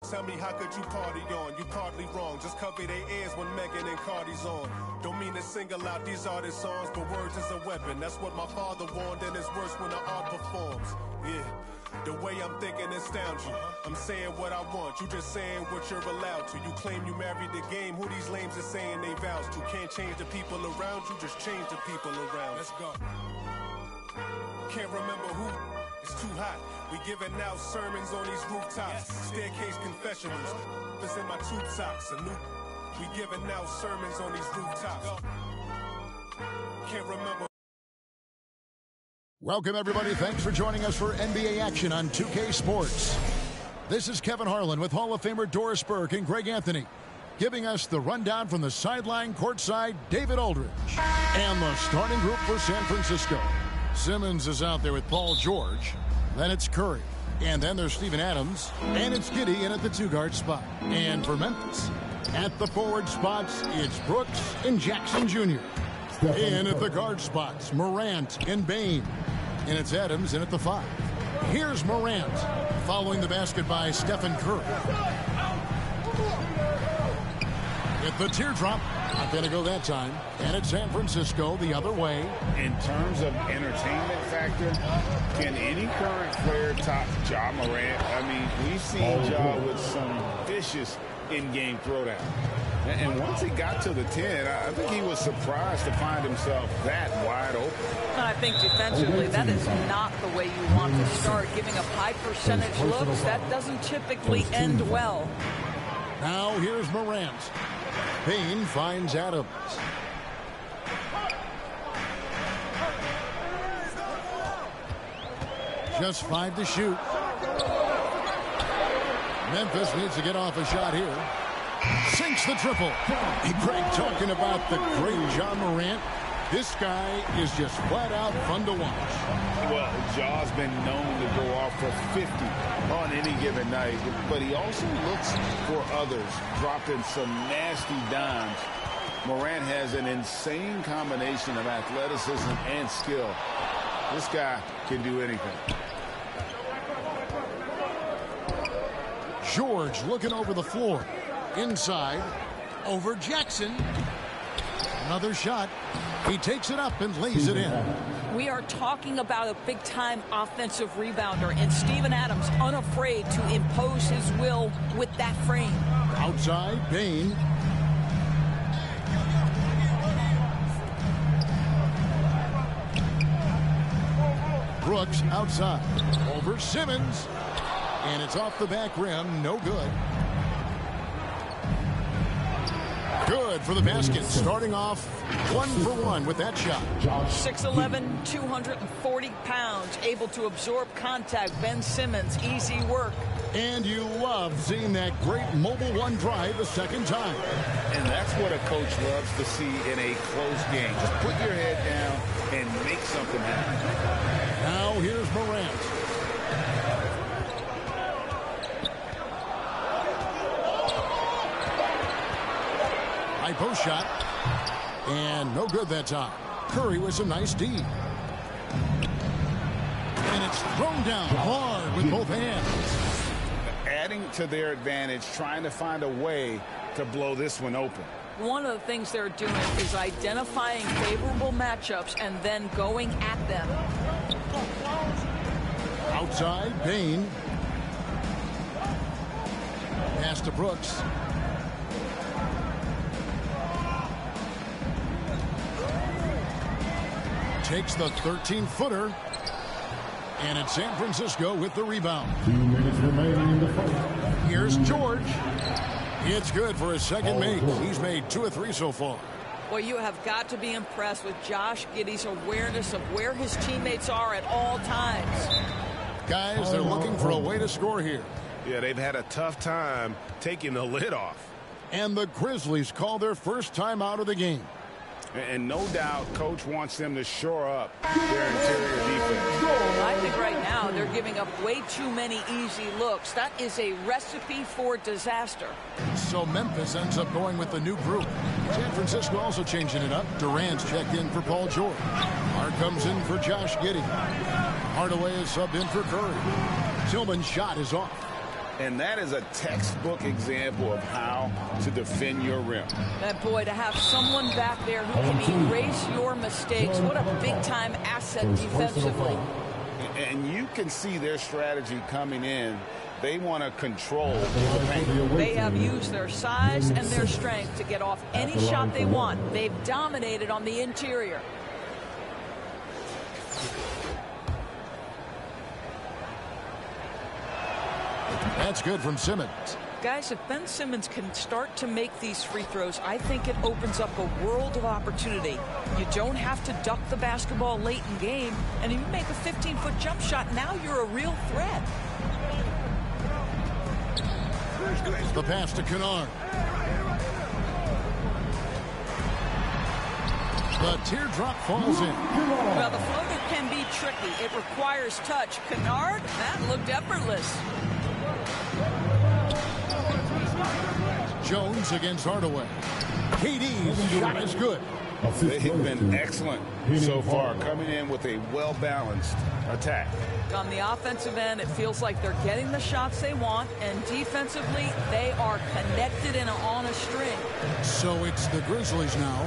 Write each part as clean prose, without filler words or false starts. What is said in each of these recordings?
Tell me, how could you party on? You partly wrong. Just cover their ears when Megan and Cardi's on. Don't mean to single out these artists' songs, but words is a weapon. That's what my father warned, and it's worse when the art performs. Yeah, the way I'm thinking astounds you. I'm saying what I want, you just saying what you're allowed to. You claim you married the game, who these lames are saying they vows to. Can't change the people around you, just change the people around. Let's go. Can't remember who, it's too hot. We giving out sermons on these rooftops. Staircase confessionals, it's in my tube socks. We giving out sermons on these rooftops. Can't remember. Welcome, everybody. Thanks for joining us for NBA action on 2K Sports. This is Kevin Harlan with Hall of Famer Doris Burke and Greg Anthony, giving us the rundown from the sideline courtside, David Aldridge. And the starting group for San Francisco. Simmons is out there with Paul George. Then it's Curry. And then there's Steven Adams. And it's Giddey in at the two-guard spot. And for Memphis, at the forward spots, it's Brooks and Jackson Jr. In at the guard spots, Morant and Bane. And it's Adams in at the 5. Here's Morant, following the basket by Stephen Curry. With the teardrop, not going to go that time. And it's San Francisco the other way. In terms of entertainment factor, can any current player top Ja Morant? I mean, we've seen Ja with some vicious in-game throwdown. And once he got to the 10, I think he was surprised to find himself that wide open. I think defensively, that is not the way you want to start. Giving up high percentage looks, that doesn't typically end well. Now here's Morant. Payne finds Adams. Just 5 to shoot. Memphis needs to get off a shot here. Sinks the triple. Hey, Greg, talking about the great Ja Morant. This guy is just flat out fun to watch. Well, Ja's been known to go off for 50 on any given night, but he also looks for others, dropping some nasty dimes. Morant has an insane combination of athleticism and skill. This guy can do anything. George looking over the floor. Inside, over Jackson. Another shot. He takes it up and lays it in. We are talking about a big-time offensive rebounder, and Steven Adams unafraid to impose his will with that frame. Outside, Bane. Brooks outside. Over Simmons. And it's off the back rim. No good. Good for the basket. Starting off 1-for-1 with that shot. 6'11", 240 pounds, able to absorb contact. Ben Simmons, easy work. And you love seeing that great mobile one drive a second time. And that's what a coach loves to see in a close game. Just put your head down and make something happen. Now here's Morant. High post shot. And no good that time. Curry with some nice D. And it's thrown down hard with both hands. Adding to their advantage, trying to find a way to blow this one open. One of the things they're doing is identifying favorable matchups and then going at them. Outside, Bane. Pass to Brooks. Takes the 13-footer. And it's San Francisco with the rebound. 2 minutes remaining in the fight. Here's George. It's good for his second make. He's made 2 of 3 so far. Well, you have got to be impressed with Josh Giddey's awareness of where his teammates are at all times. Guys, they're looking for a way to score here. Yeah, they've had a tough time taking the lid off. And the Grizzlies call their first time out of the game. And no doubt, Coach wants them to shore up their interior defense. I think right now they're giving up way too many easy looks. That is a recipe for disaster. So Memphis ends up going with the new group. San Francisco also changing it up. Durant's checked in for Paul George. Hart comes in for Josh Giddey. Hardaway is subbed in for Curry. Tillman's shot is off. And that is a textbook example of how to defend your rim. That boy, to have someone back there who can erase your mistakes, what a big-time asset defensively. And you can see their strategy coming in. They want to control the paint. They have used their size and their strength to get off any shot they want. They've dominated on the interior. That's good from Simmons. Guys, if Ben Simmons can start to make these free throws, I think it opens up a world of opportunity. You don't have to duck the basketball late in game, and if you make a 15-foot jump shot, now you're a real threat. The pass to Kennard. The teardrop falls in. Well, the floater can be tricky. It requires touch. Kennard, that looked effortless. Jones against Hardaway. KD's shot is good. They've been excellent so far, coming in with a well-balanced attack. On the offensive end, it feels like they're getting the shots they want, and defensively, they are connected and on a string. So it's the Grizzlies now.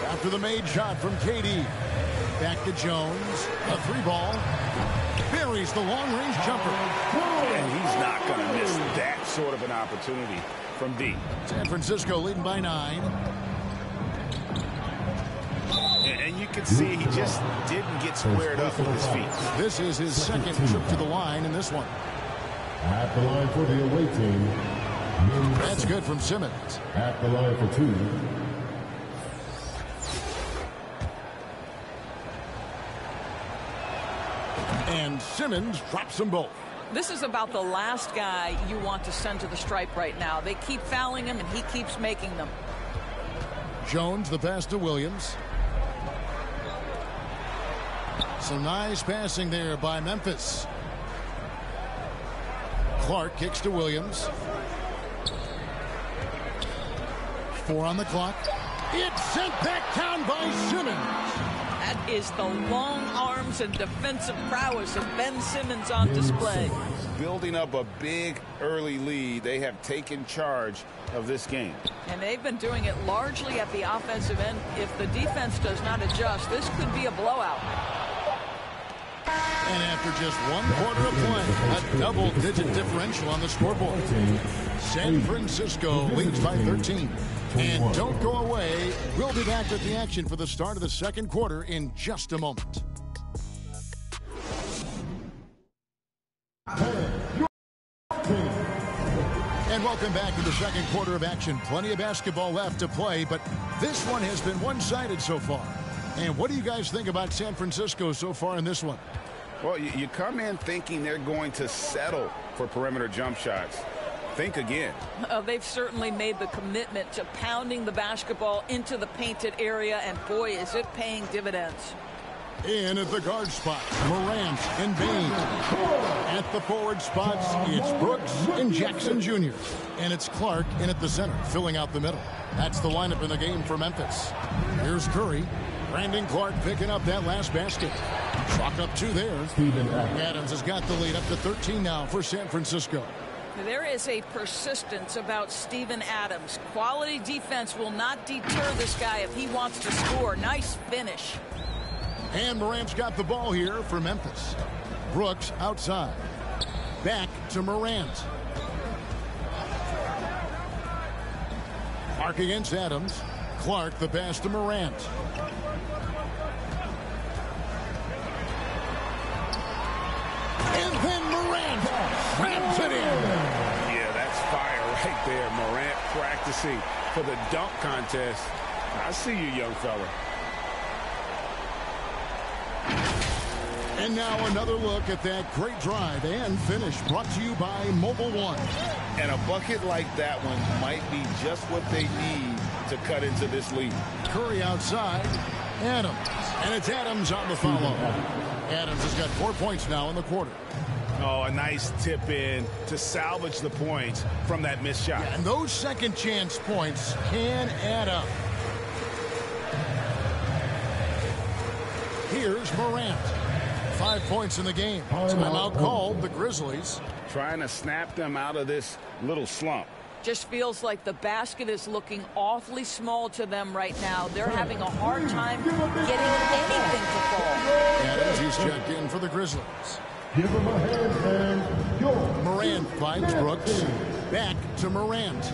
After the made shot from KD. Back to Jones. A three ball. Buries the long-range jumper. And he's not going to miss that sort of an opportunity from deep. San Francisco leading by 9. And you can see he just didn't get squared up with his feet. This is his second trip to the line in this one. At the line for the away team. That's good from Simmons. At the line for 2. And Simmons drops them both. This is about the last guy you want to send to the stripe right now. They keep fouling him, and he keeps making them. Jones, the pass to Williams. Some nice passing there by Memphis. Clark kicks to Williams. 4 on the clock. It's sent back down by Simmons. That is the long arms and defensive prowess of Ben Simmons on display. Building up a big early lead, they have taken charge of this game. And they've been doing it largely at the offensive end. If the defense does not adjust, this could be a blowout. And after just 1 quarter of play, a double-digit differential on the scoreboard. San Francisco leads by 13. And don't go away. We'll be back with the action for the start of the second quarter in just a moment. And welcome back to the second quarter of action. Plenty of basketball left to play, but this one has been one-sided so far. And what do you guys think about San Francisco so far in this one? Well, you come in thinking they're going to settle for perimeter jump shots. Think again. They've certainly made the commitment to pounding the basketball into the painted area, and boy, is it paying dividends. In at the guard spot, Morant and Bain. At the forward spots, it's Brooks and Jackson Jr. And it's Clark in at the center, filling out the middle. That's the lineup in the game for Memphis. Here's Curry. Brandon Clark picking up that last basket. Chalk up 2 there. Adams has got the lead up to 13 now for San Francisco. There is a persistence about Steven Adams. Quality defense will not deter this guy if he wants to score. Nice finish. And Morant's got the ball here for Memphis. Brooks outside. Back to Morant. Clark against Adams. Clark the pass to Morant. And then Morant rams it in. Yeah, that's fire right there. Morant practicing for the dunk contest. I see you, young fella. And now another look at that great drive and finish brought to you by Mobile One. And a bucket like that one might be just what they need to cut into this lead. Curry outside. Adams. And it's Adams on the follow. Adams has got 4 points now in the quarter. Oh, a nice tip in to salvage the points from that missed shot. And those second chance points can add up. Here's Morant. 5 points in the game. Timeout called the Grizzlies. trying to snap them out of this little slump. Just feels like the basket is looking awfully small to them right now. They're having a hard time getting anything to fall. Adams, he's checked in for the Grizzlies. Give him a hand and go. Morant finds Brooks. Back to Morant.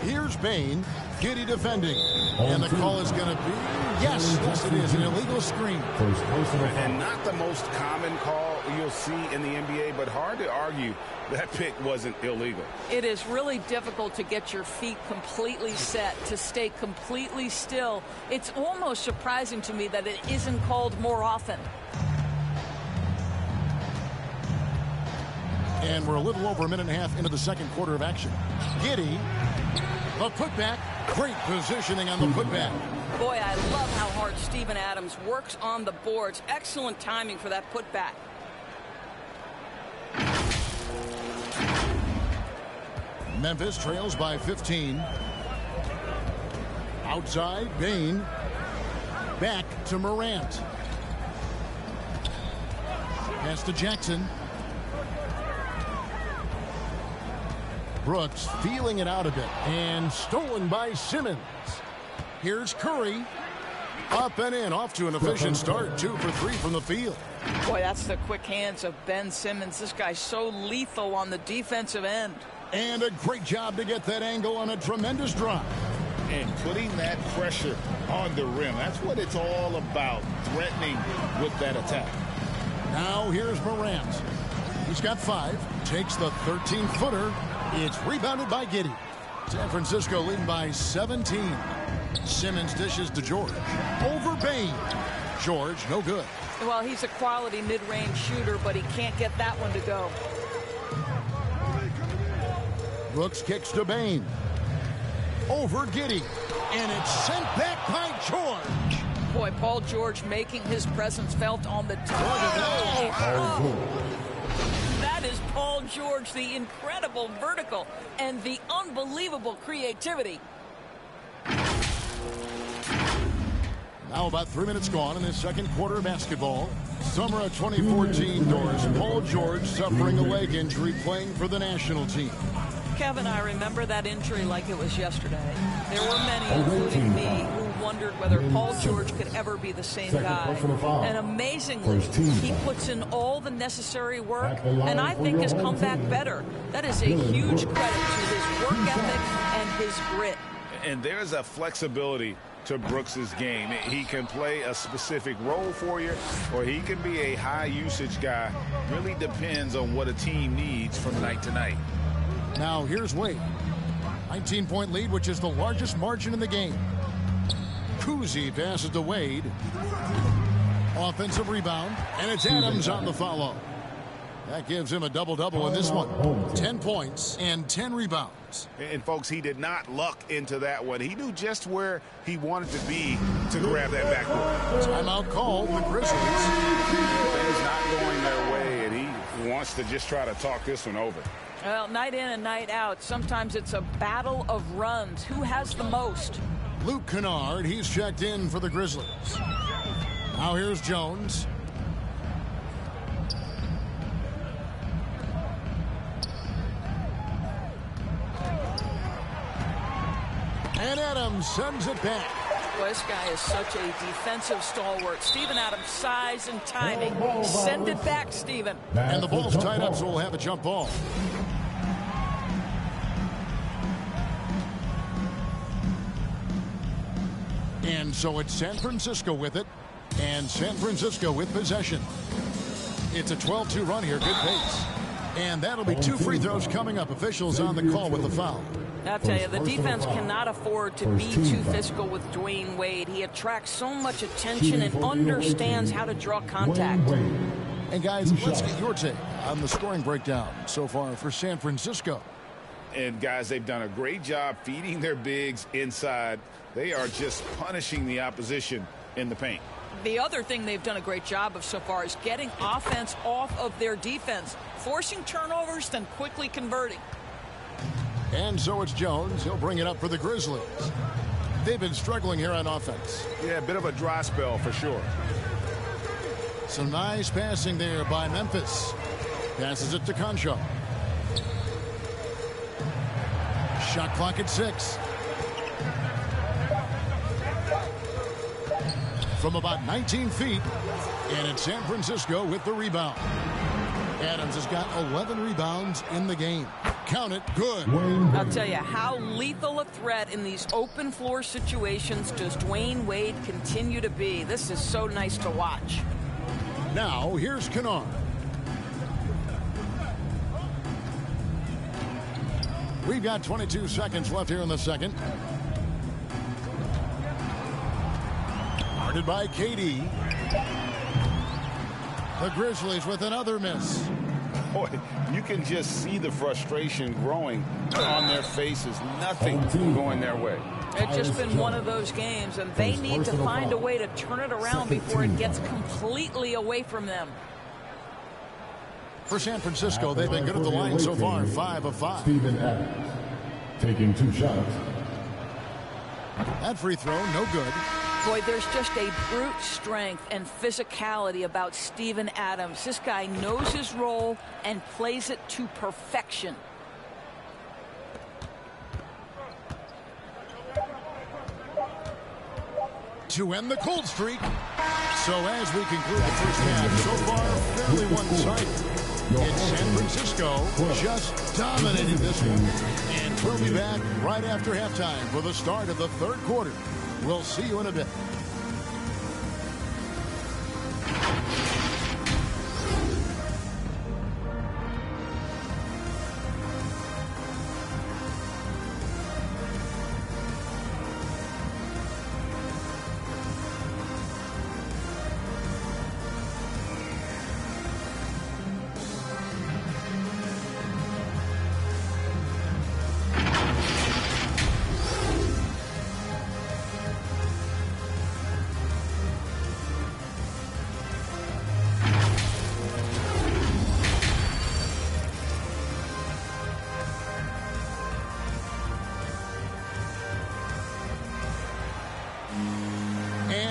Here's Bain. Giddey defending. And the call is going to be, yes, it is, an illegal screen. And not the most common call you'll see in the NBA, but hard to argue that pick wasn't illegal. It is really difficult to get your feet completely set, to stay completely still. It's almost surprising to me that it isn't called more often. And we're a little over a minute and a half into the second quarter of action. Giddey, a putback. Great positioning on the putback. Boy, I love how hard Steven Adams works on the boards. Excellent timing for that putback. Memphis trails by 15. Outside, Bain. Back to Morant. Pass to Jackson. Brooks feeling it out a bit. And stolen by Simmons. Here's Curry. Up and in. Off to an efficient start. 2 for 3 from the field. Boy, that's the quick hands of Ben Simmons. This guy's so lethal on the defensive end. And a great job to get that angle on a tremendous drive. And putting that pressure on the rim. That's what it's all about. Threatening with that attack. Now here's Morant. He's got 5. Takes the 13-footer. It's rebounded by Giddey. San Francisco leading by 17. Simmons dishes to George. Over Bain. George, no good. Well, he's a quality mid-range shooter, but he can't get that one to go. Brooks kicks to Bain. Over Giddey. And it's sent back by George. Boy, Paul George making his presence felt on the target. That is Paul George, the incredible vertical and the unbelievable creativity. Now about 3 minutes gone in this second quarter of basketball. Summer of 2014 doors. Paul George suffering a leg injury playing for the national team. Kevin, I remember that injury like it was yesterday. There were many, including me, who wondered whether Paul George could ever be the same guy. And amazingly, he puts in all the necessary work, and I think has come back better. That is a huge credit to his work ethic and his grit. And there's a flexibility to Brooks's game. He can play a specific role for you, or he can be a high-usage guy. Really depends on what a team needs from night to night. Now here's Wade. 19-point lead, which is the largest margin in the game. Kuzi passes to Wade. Offensive rebound, and it's Adams on the follow. That gives him a double-double in this one. 10 points and 10 rebounds. And folks, he did not luck into that one. He knew just where he wanted to be to grab that backboard. Timeout called the Grizzlies. Things not going their way, and he wants to just try to talk this one over. Well, night in and night out, sometimes it's a battle of runs. Who has the most? Luke Kennard, he's checked in for the Grizzlies. Now here's Jones. And Adams sends it back. Well, this guy is such a defensive stalwart. Steven Adams' size and timing. Send it back, Steven. And the ball's tied up, so we'll have a jump ball. And so it's San Francisco with it. And San Francisco with possession. It's a 12-2 run here. Good pace. And that'll be 2 free throws coming up. Officials on the call with the foul. I'll tell you, the defense cannot afford to be too physical with Dwayne Wade. He attracts so much attention and understands how to draw contact. And guys, let's get your take on the scoring breakdown so far for San Francisco. And guys, they've done a great job feeding their bigs inside. They are just punishing the opposition in the paint. The other thing they've done a great job of so far is getting offense off of their defense, forcing turnovers, then quickly converting. And so it's Jones. He'll bring it up for the Grizzlies. They've been struggling here on offense. Yeah, a bit of a dry spell for sure. Some nice passing there by Memphis. Passes it to Concho. Shot clock at 6. From about 19 feet, and it's San Francisco with the rebound. Adams has got 11 rebounds in the game. Count it, good. I'll tell you, how lethal a threat in these open floor situations does Dwayne Wade continue to be. This is so nice to watch. Now, here's Kennard. We've got 22 seconds left here in the second. Guarded by KD. The Grizzlies with another miss. Boy, you can just see the frustration growing on their faces. Nothing going their way. It's just been one of those games, and they need to find a way to turn it around before it gets completely away from them. For San Francisco, they've been good at the line so far, 5 of 5. Steven Adams taking 2 shots. That free throw, no good. Boy, there's just a brute strength and physicality about Steven Adams. This guy knows his role and plays it to perfection. To end the cold streak. So as we conclude the first half, so far, fairly one-sided. It's San Francisco just dominating this one. And we'll be back right after halftime for the start of the third quarter. We'll see you in a bit.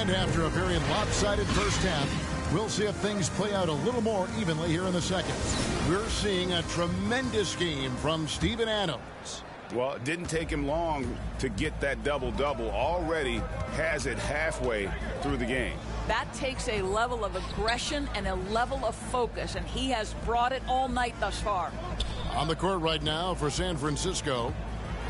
After a very lopsided first half, we'll see if things play out a little more evenly here in the second. We're seeing a tremendous game from Steven Adams. Well, it didn't take him long to get that double-double. Already has it halfway through the game. That takes a level of aggression and a level of focus, and he has brought it all night thus far. On the court right now for San Francisco,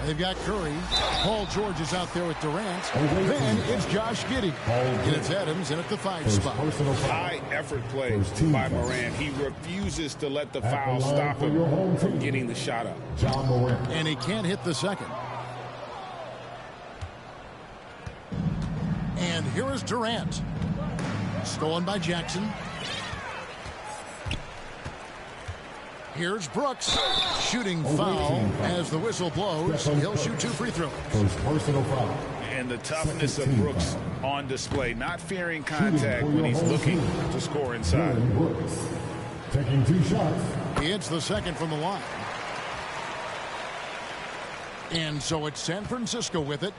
they've got Curry. Paul George is out there with Durant. Then it's Josh Giddey. And it's Adams in at the 5 spot. High effort play by Morant. He refuses to let the foul stop him from getting the shot up. And he can't hit the second. And here is Durant. Stolen by Jackson. Here's Brooks. Shooting foul as the whistle blows. He'll shoot 2 free throws. Personal foul. And the toughness of Brooks on display. Not fearing contact when he's looking to score inside. Brooks taking 2 shots. He hits the second from the line. And so it's San Francisco with it.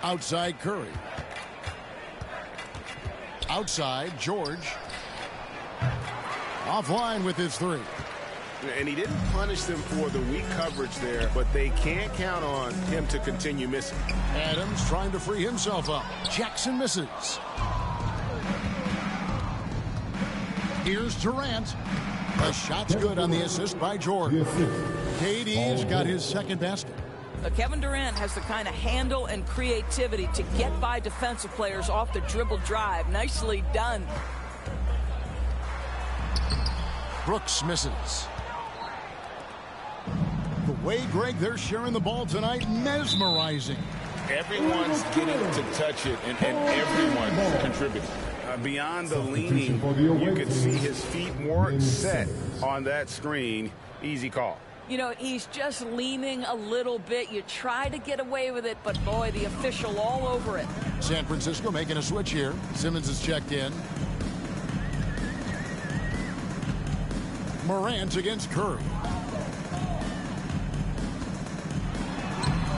Outside Curry. Outside George. Offline with his 3. And he didn't punish them for the weak coverage there, but they can't count on him to continue missing. Adams trying to free himself up. Jackson misses. Here's Durant. The shot's good on the assist by George. KD's got his second basket. Kevin Durant has the kind of handle and creativity to get by defensive players off the dribble drive. Nicely done. Brooks misses. The way, Greg, they're sharing the ball tonight, mesmerizing. Everyone's getting to touch it, and everyone's contributing. Beyond the leaning, you could see his feet more set on that screen. Easy call. You know, he's just leaning a little bit. You try to get away with it, but boy, the official all over it. San Francisco making a switch here. Simmons is checked in. Morant against Curry.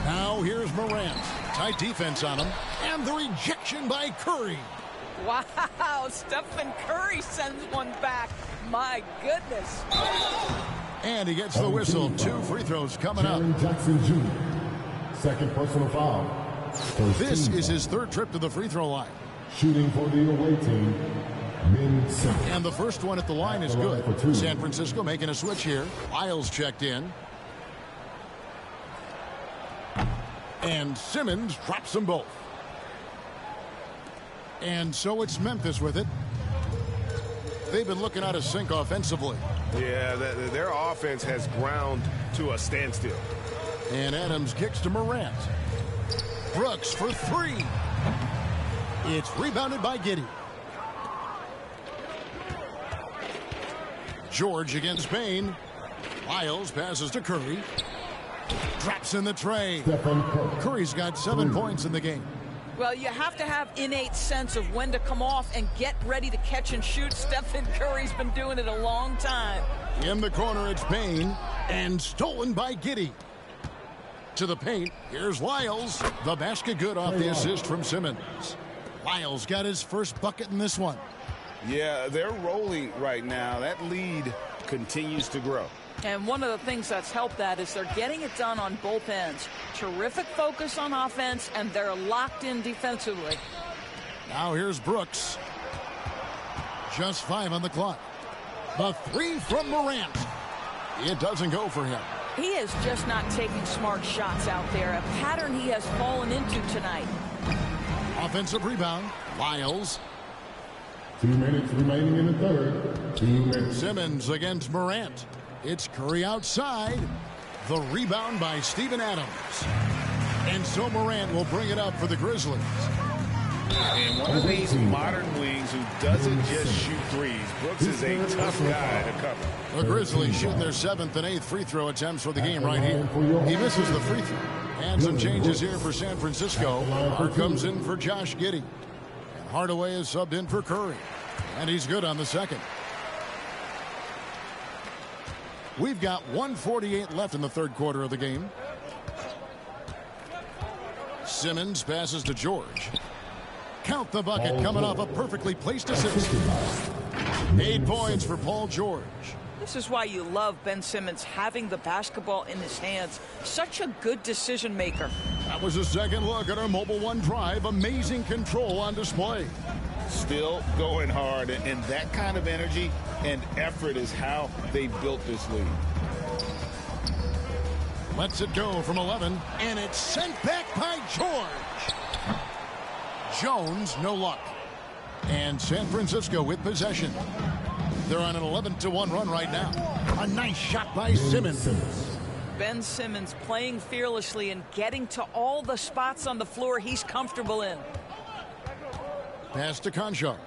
Now here's Morant. Tight defense on him. And the rejection by Curry. Wow, Stephen Curry sends one back. My goodness. And he gets the whistle. 2 free throws coming up. Jackson Jr. Second personal foul. This is his 3rd trip to the free throw line. Shooting for the away team. And the first one at the line is good. San Francisco making a switch here. Lyles checked in. And Simmons drops them both. And so it's Memphis with it. They've been looking out of sync offensively. Yeah, their offense has ground to a standstill. And Adams kicks to Morant. Brooks for 3. It's rebounded by Giddey. George against Payne. Lyles passes to Curry. Drops in the tray. Curry's got 7 points in the game. Well, you have to have innate sense of when to come off and get ready to catch and shoot. Stephen Curry's been doing it a long time. In the corner, it's Payne. And stolen by Giddey. To the paint, here's Lyles. The basket good off the assist from Simmons. Lyles got his first bucket in this one. Yeah, they're rolling right now. That lead continues to grow. And one of the things that's helped that is they're getting it done on both ends. Terrific focus on offense, and they're locked in defensively. Now here's Brooks. Just 5 on the clock. The 3 from Morant. It doesn't go for him. He is just not taking smart shots out there, a pattern he has fallen into tonight. Offensive rebound. Lyles. 2 minutes remaining in the third. 2 minutes. Simmons against Morant. It's Curry outside. The rebound by Steven Adams. And so Morant will bring it up for the Grizzlies. And one of these modern wings who doesn't just shoot threes. Brooks is a tough guy to cover. The Grizzlies shooting their 7th and 8th free throw attempts for the game right here. He misses the free throw. And some changes here for San Francisco. Hart comes in for Josh Giddey. And Hardaway is subbed in for Curry. And he's good on the second. We've got 1:48 left in the third quarter of the game. Simmons passes to George. Count the bucket coming off a perfectly placed assist. 8 points for Paul George. This is why you love Ben Simmons having the basketball in his hands. Such a good decision maker. That was a second look at our Mobile One drive. Amazing control on display. Still going hard, and that kind of energy and effort is how they built this lead. Lets it go from 11, and it's sent back by George. Jones, no luck. And San Francisco with possession. They're on an 11-1 run right now. A nice shot by Simmons. Ben Simmons playing fearlessly and getting to all the spots on the floor he's comfortable in. Pass to Concho.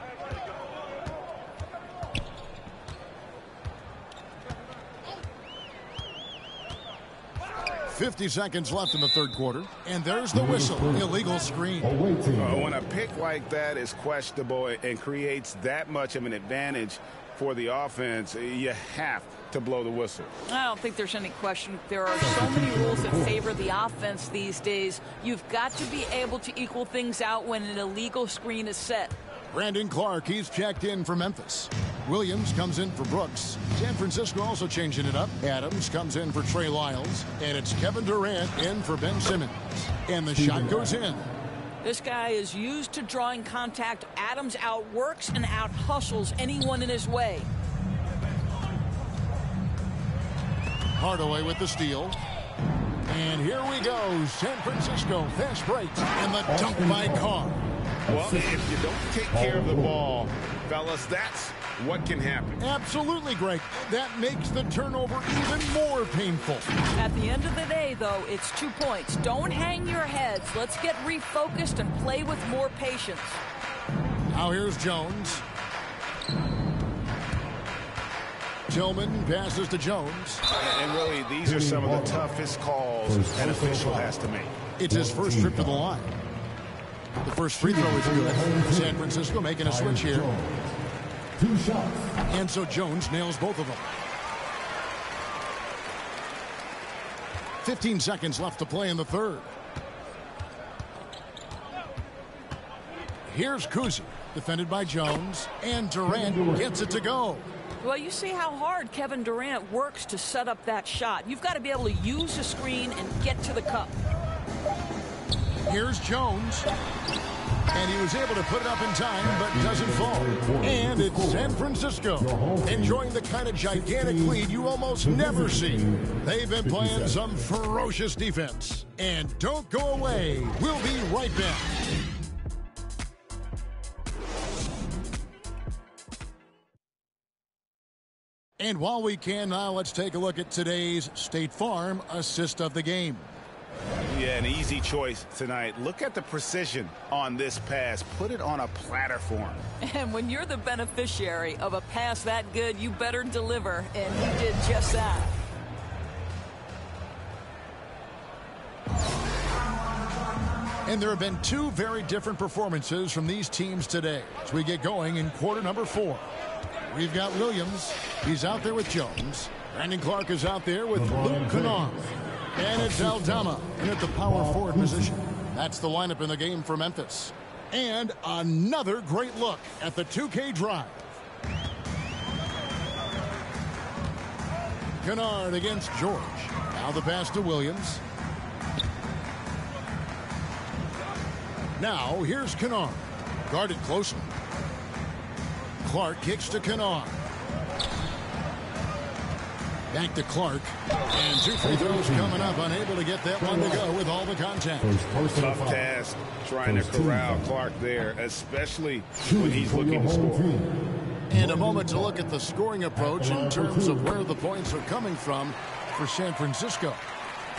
.50 seconds left in the third quarter. And there's the whistle. Illegal screen. When a pick like that is questionable and creates that much of an advantage for the offense, you have to blow the whistle. I don't think there's any question. There are so many rules that favor the offense these days. You've got to be able to equal things out when an illegal screen is set. Brandon Clark, he's checked in for Memphis. Williams comes in for Brooks. San Francisco also changing it up. Adams comes in for Trey Lyles. And it's Kevin Durant in for Ben Simmons. And the shot goes in. This guy is used to drawing contact. Adams outworks and out-hustles anyone in his way. Hardaway with the steal. And here we go. San Francisco fast break. And the dunk by Carr. Well, if you don't take care of the ball, fellas, that's what can happen. Absolutely, Greg. That makes the turnover even more painful. At the end of the day, though, it's 2 points. Don't hang your heads. Let's get refocused and play with more patience. Now here's Jones. Tillman passes to Jones. And really, these are some of the toughest calls an official has to make. It's his first trip to the line. The first free throw is good. San Francisco making a switch here. 2 shots. And so Jones nails both of them. 15 seconds left to play in the third. Here's Kuzi. Defended by Jones, and Durant gets it to go. Well, you see how hard Kevin Durant works to set up that shot. You've got to be able to use the screen and get to the cup. Here's Jones. And he was able to put it up in time, but doesn't fall. And it's San Francisco, enjoying the kind of gigantic lead you almost never see. They've been playing some ferocious defense. And don't go away. We'll be right back. And while we can now, let's take a look at today's State Farm assist of the game. Yeah, an easy choice tonight. Look at the precision on this pass. Put it on a platter form. And when you're the beneficiary of a pass that good, you better deliver. And he did just that. And there have been two very different performances from these teams today as we get going in quarter number 4. We've got Williams. He's out there with Jones. Brandon Clark is out there with Luke Kennard. And it's Aldama in at the power forward position. That's the lineup in the game for Memphis. And another great look at the 2K drive. Kennard against George. Now the pass to Williams. Now here's Kennard. Guarded closely. Clark kicks to Kennard. Back to Clark. And 2 free throws coming up. Unable to get that one to go with all the contact. Tough task trying to corral Clark there, especially when he's looking to score. And a moment to look at the scoring approach in terms of where the points are coming from for San Francisco.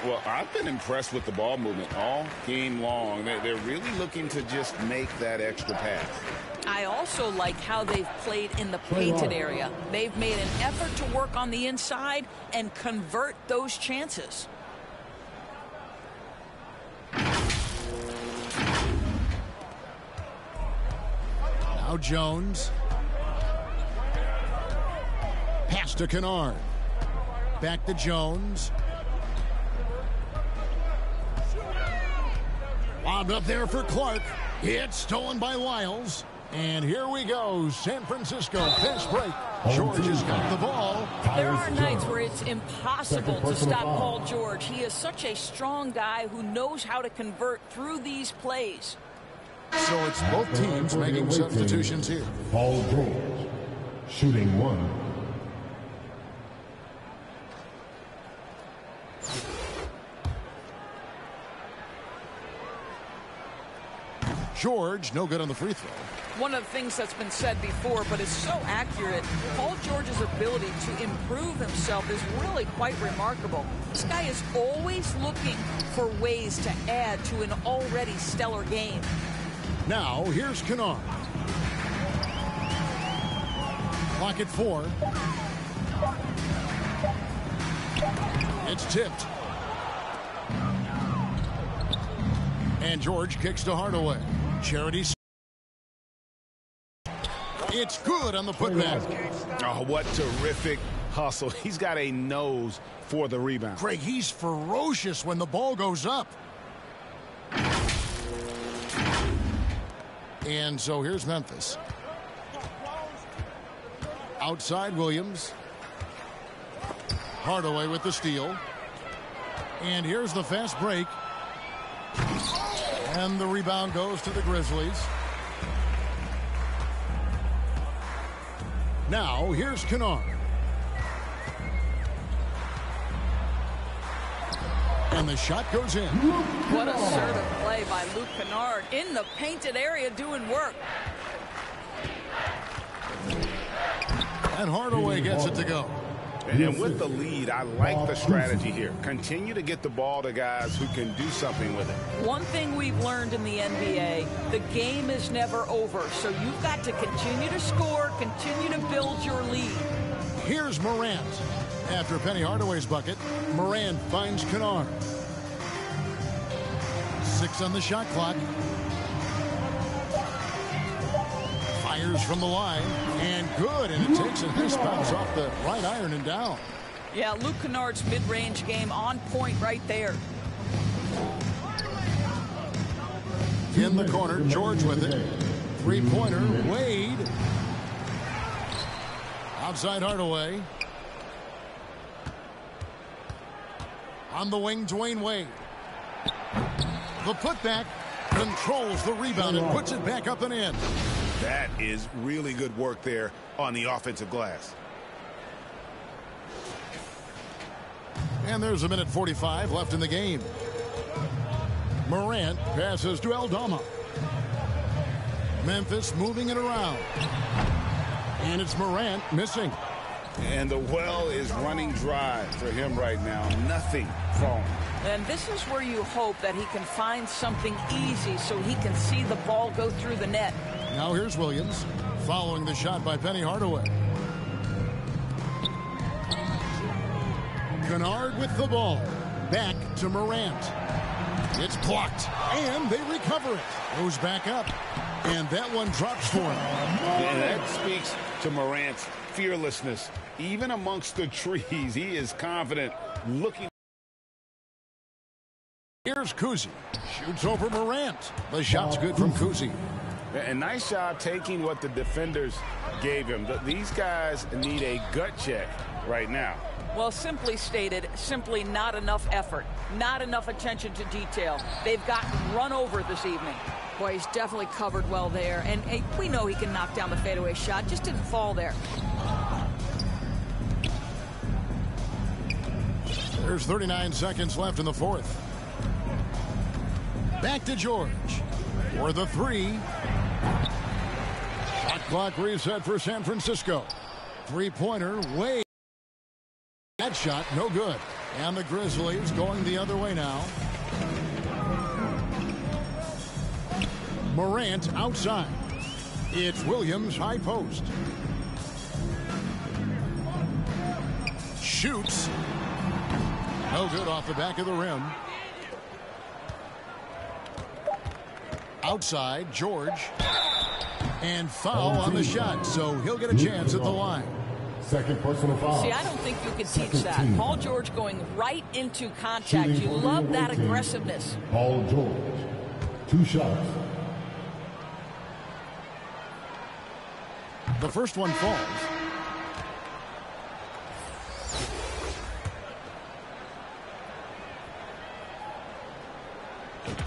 Well, I've been impressed with the ball movement all game long. They're really looking to just make that extra pass. I also like how they've played in the painted area. They've made an effort to work on the inside and convert those chances. Now Jones. Pass to Kennard. Back to Jones. Wound up there for Clark. It's stolen by Lyles. And here we go. San Francisco, fast break. George has got the ball. There are nights where it's impossible to stop Paul George. He is such a strong guy who knows how to convert through these plays. So it's both teams making substitutions here. Paul George, shooting 1. George, no good on the free throw. One of the things that's been said before, but it's so accurate, Paul George's ability to improve himself is really quite remarkable. This guy is always looking for ways to add to an already stellar game. Now, here's Kennard. Clock at 4. It's tipped. And George kicks to Hardaway. Charity. It's good on the putback. Oh, what terrific hustle. He's got a nose for the rebound. Craig, he's ferocious when the ball goes up. And so here's Memphis. Outside Williams. Hardaway with the steal. And here's the fast break. And the rebound goes to the Grizzlies. Now, here's Kennard. And the shot goes in. What assertive play by Luke Kennard in the painted area doing work. And Hardaway gets it to go. And with the lead, I like the strategy here. Continue to get the ball to guys who can do something with it. One thing we've learned in the NBA, the game is never over. So you've got to continue to score, continue to build your lead. Here's Morant. After Penny Hardaway's bucket, Morant finds Kennard. 6 on the shot clock. Fires from the line, and good, and it takes a nice bounce off the right iron and down. Yeah, Luke Kennard's mid-range game on point right there. In the corner, George with it. Three-pointer, Wade. Outside Hardaway. On the wing, Dwayne Wade. The putback controls the rebound and puts it back up and in. That is really good work there on the offensive glass. And there's a minute 45 left in the game. Morant passes to Aldama. Memphis moving it around. And it's Morant missing. And the well is running dry for him right now. Nothing falling. And this is where you hope that he can find something easy so he can see the ball go through the net. Now here's Williams following the shot by Penny Hardaway. Kennard with the ball. Back to Morant. It's blocked, and they recover it. Goes back up, and that one drops for him. And that speaks to Morant's fearlessness. Even amongst the trees, he is confident, looking. Here's Kuzi. Shoots over Morant. The shot's good from Kuzi. And nice job taking what the defenders gave him. These guys need a gut check right now. Well, simply stated, simply not enough effort, not enough attention to detail. They've gotten run over this evening. Boy, he's definitely covered well there. And we know he can knock down the fadeaway shot, just didn't fall there. There's 39 seconds left in the fourth. Back to George for the three. Shot clock reset for San Francisco. Three-pointer, Wade. That shot, no good. And the Grizzlies going the other way now. Morant outside. It's Williams, high post. Shoots. No good off the back of the rim. Outside, George. And foul on the shot, so he'll get a chance at the line. Second personal foul. See, I don't think you can teach that. Paul George going right into contact. You love that aggressiveness. Paul George, 2 shots. The first one falls.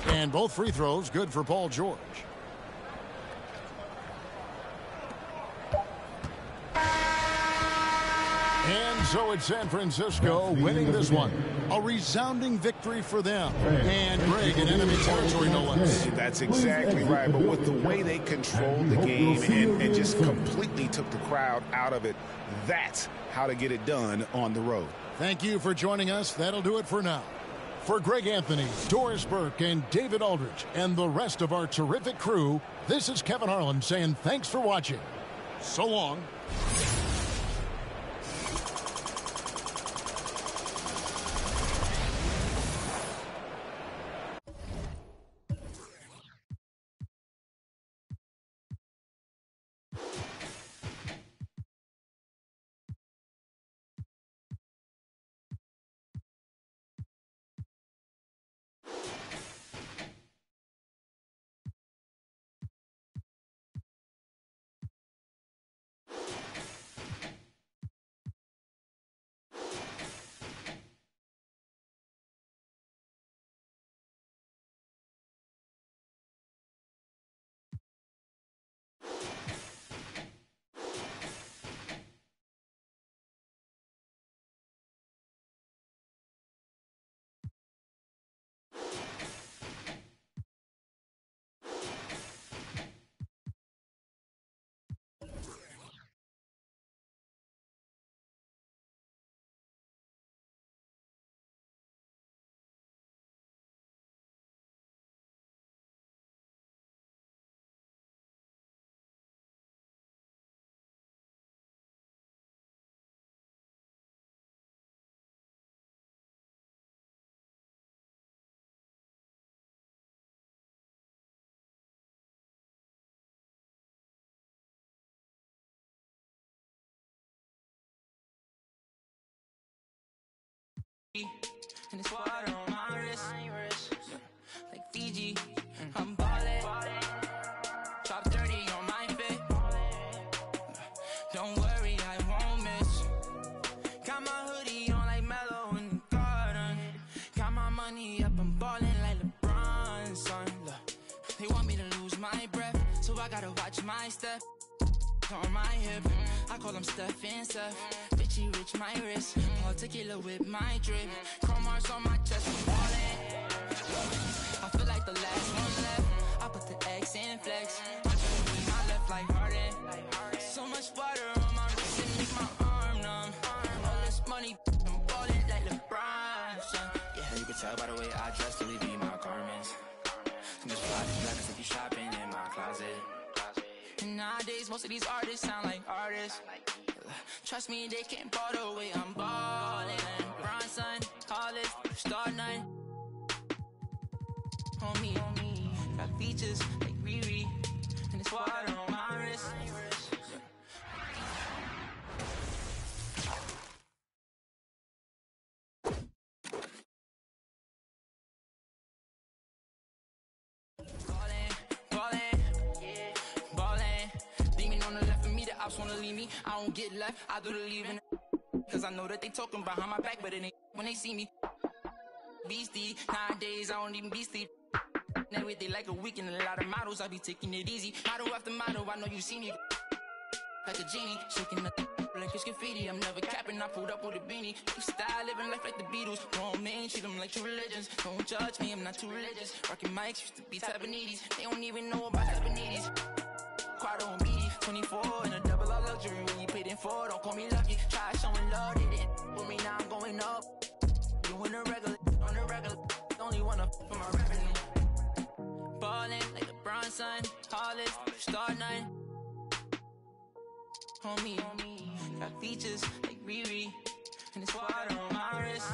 And both free throws good for Paul George. And so it's San Francisco winning this one. A resounding victory for them. And Greg in enemy territory, no less. That's exactly right. But with the way they controlled the game and just completely took the crowd out of it, that's how to get it done on the road. Thank you for joining us. That'll do it for now. For Greg Anthony, Doris Burke, and David Aldridge, and the rest of our terrific crew, this is Kevin Harlan saying thanks for watching. So long. And it's water on my wrist, like Fiji. I'm ballin', drop 30. gotta watch my step. On my hip, I call him Steph and Steph. Bitchy rich, my wrist. Particular with my drip. Chrome hearts on my chest, I'm falling. I feel like the last one left. I put the X in flex. I'm trying to my left like Harden. So much butter on my wrist, it make my arm numb. All this money, I'm balling like LeBron. Yeah, you can tell by the way I dress to leave me my garments. I'm just fly black as if you shopping in my closet. And nowadays, most of these artists sound like artists. Trust me, they can't ball the way I'm ballin'. Bronson, Hollis, Star 9. Homie, got features like Riri. And it's water on my wrist. Ops wanna leave me, I don't get left, I do the leaving. Cause I know that they talking behind my back, but it ain't when they see me. Beastie, nowadays I don't even be sleep. Every day like a weekend, a lot of models, I be taking it easy. Model after model, I know you see me. Like a genie, shaking the like it's graffiti. I'm never capping, I pulled up with a beanie. You style living life like the Beatles. Grown men treat them like true religions. Don't judge me, I'm not too religious. Rocking mics used to be Tabanetes. They don't even know about Tabanetes. Quad on BD, 24 in a double R luxury. When you paid in for, don't call me lucky. Try showing love, they didn't with me, now I'm going up. Doing a regular, on a regular. Only wanna for my revenue. Ballin' like a Bronson, Hollis, Star 9. Homie, got features like Riri. And it's water on my wrist.